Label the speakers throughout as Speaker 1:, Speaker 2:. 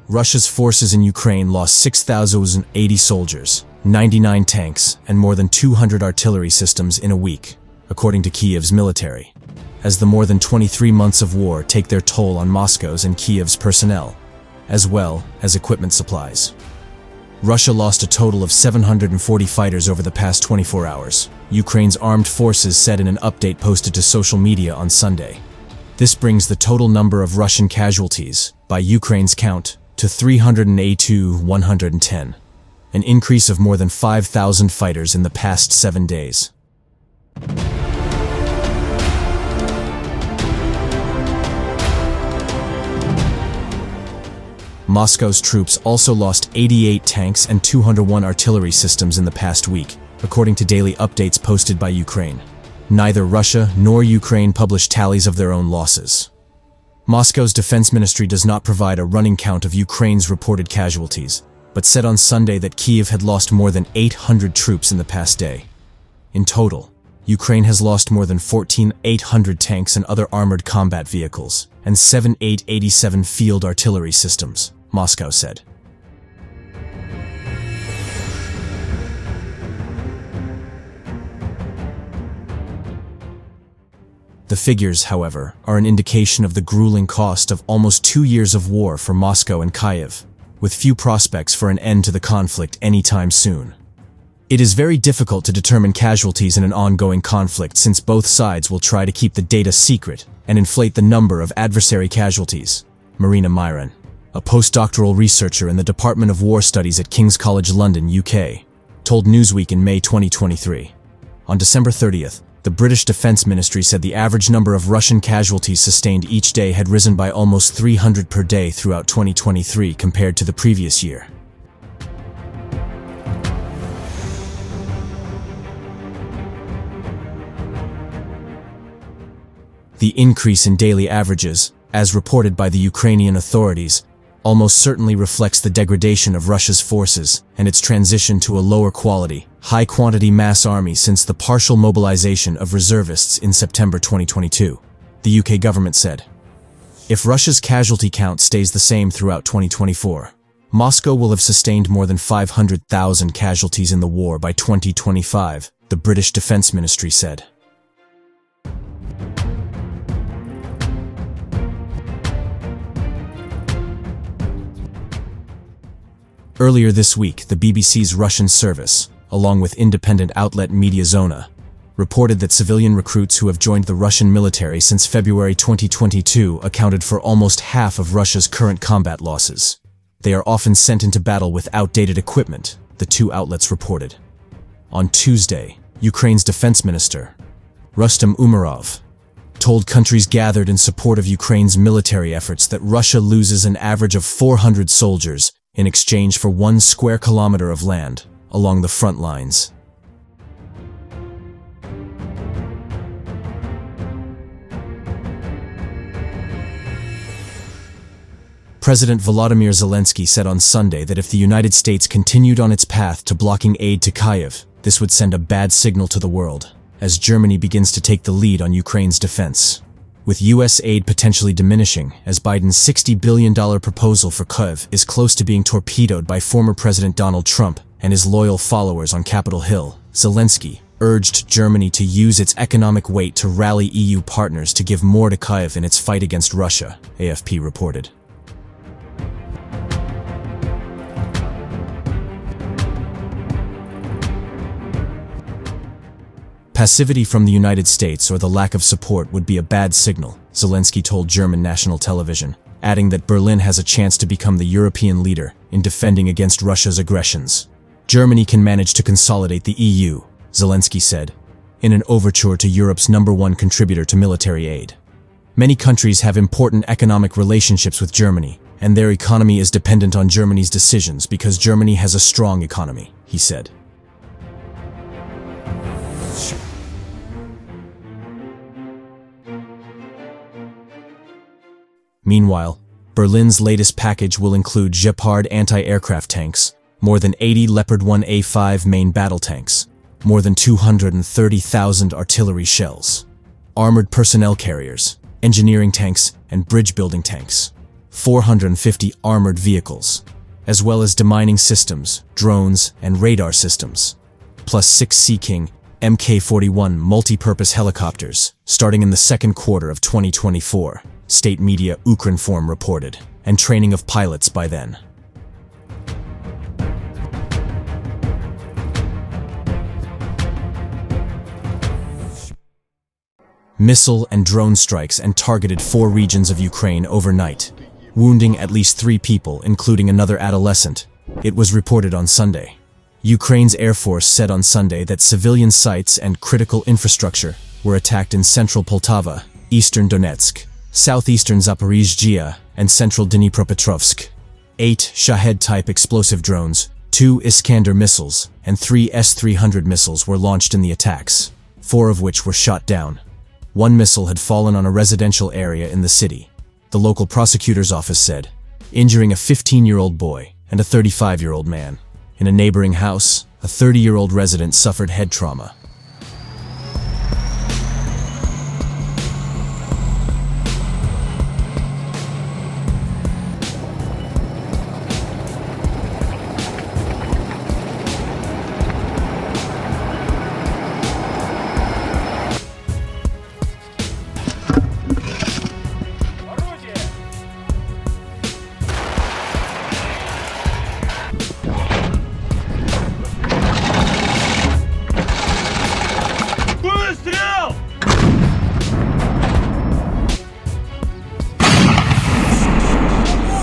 Speaker 1: Russia's forces in Ukraine lost 6,080 soldiers, 99 tanks, and more than 200 artillery systems in a week, according to Kiev's military, as the more than 23 months of war take their toll on Moscow's and Kiev's personnel, as well as equipment supplies. Russia lost a total of 740 fighters over the past 24 hours, Ukraine's armed forces said in an update posted to social media on Sunday. This brings the total number of Russian casualties, by Ukraine's count, to 382,110, an increase of more than 5,000 fighters in the past 7 days. Moscow's troops also lost 88 tanks and 201 artillery systems in the past week, according to daily updates posted by Ukraine. Neither Russia nor Ukraine published tallies of their own losses. Moscow's defense ministry does not provide a running count of Ukraine's reported casualties, but said on Sunday that Kyiv had lost more than 800 troops in the past day. In total, Ukraine has lost more than 14,800 tanks and other armored combat vehicles, and 7,887 field artillery systems, Moscow said. The figures, however, are an indication of the grueling cost of almost 2 years of war for Moscow and Kyiv, with few prospects for an end to the conflict anytime soon. It is very difficult to determine casualties in an ongoing conflict since both sides will try to keep the data secret and inflate the number of adversary casualties, Marina Myron, a postdoctoral researcher in the Department of War Studies at King's College London, UK, told Newsweek in May 2023. On December 30th, the British Defence Ministry said the average number of Russian casualties sustained each day had risen by almost 300 per day throughout 2023 compared to the previous year. The increase in daily averages, as reported by the Ukrainian authorities, almost certainly reflects the degradation of Russia's forces and its transition to a lower quality, high-quantity mass army since the partial mobilization of reservists in September 2022, the UK government said. If Russia's casualty count stays the same throughout 2024, Moscow will have sustained more than 500,000 casualties in the war by 2025, the British Defence Ministry said. Earlier this week, the BBC's Russian service, along with independent outlet Mediazona, reported that civilian recruits who have joined the Russian military since February 2022 accounted for almost half of Russia's current combat losses. They are often sent into battle with outdated equipment, the two outlets reported. On Tuesday, Ukraine's defense minister, Rustem Umerov, told countries gathered in support of Ukraine's military efforts that Russia loses an average of 400 soldiers in exchange for 1 square kilometer of land along the front lines. President Volodymyr Zelensky said on Sunday that if the United States continued on its path to blocking aid to Kyiv, this would send a bad signal to the world, as Germany begins to take the lead on Ukraine's defense, with U.S. aid potentially diminishing as Biden's $60 billion proposal for Kyiv is close to being torpedoed by former President Donald Trump and his loyal followers on Capitol Hill. Zelensky urged Germany to use its economic weight to rally EU partners to give more to Kyiv in its fight against Russia, AFP reported. Passivity from the United States or the lack of support would be a bad signal, Zelensky told German national television, adding that Berlin has a chance to become the European leader in defending against Russia's aggressions. Germany can manage to consolidate the EU, Zelensky said, in an overture to Europe's #1 contributor to military aid. Many countries have important economic relationships with Germany, and their economy is dependent on Germany's decisions because Germany has a strong economy, he said. Meanwhile, Berlin's latest package will include Gepard anti-aircraft tanks, more than 80 Leopard-1 A5 main battle tanks, more than 230,000 artillery shells, armored personnel carriers, engineering tanks, and bridge-building tanks, 450 armored vehicles, as well as demining systems, drones, and radar systems, plus 6 Sea King Mk41 multi-purpose helicopters, starting in the second quarter of 2024, state media Ukrinform reported, and training of pilots by then. Missile and drone strikes and targeted 4 regions of Ukraine overnight, wounding at least 3 people, including another adolescent, it was reported on Sunday. Ukraine's Air Force said on Sunday that civilian sites and critical infrastructure were attacked in central Poltava, eastern Donetsk, southeastern Zaporizhzhia, and central Dnipropetrovsk. 8 Shahed-type explosive drones, 2 Iskander missiles, and 3 S-300 missiles were launched in the attacks, 4 of which were shot down. 1 missile had fallen on a residential area in the city, the local prosecutor's office said, injuring a 15-year-old boy and a 35-year-old man. In a neighboring house, a 30-year-old resident suffered head trauma.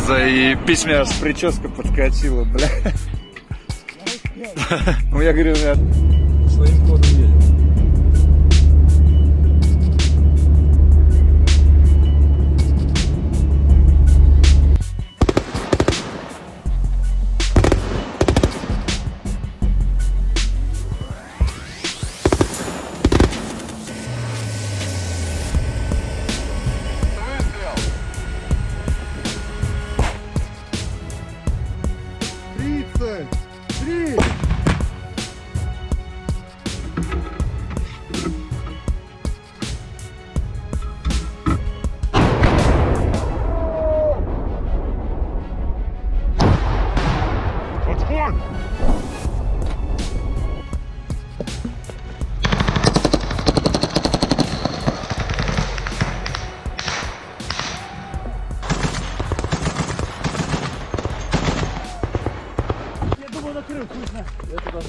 Speaker 2: Заебись, меня аж прическа подкатила, бля. Ну я говорю, своим ходом едем. Я думал, накрыл, вкусно. Я туда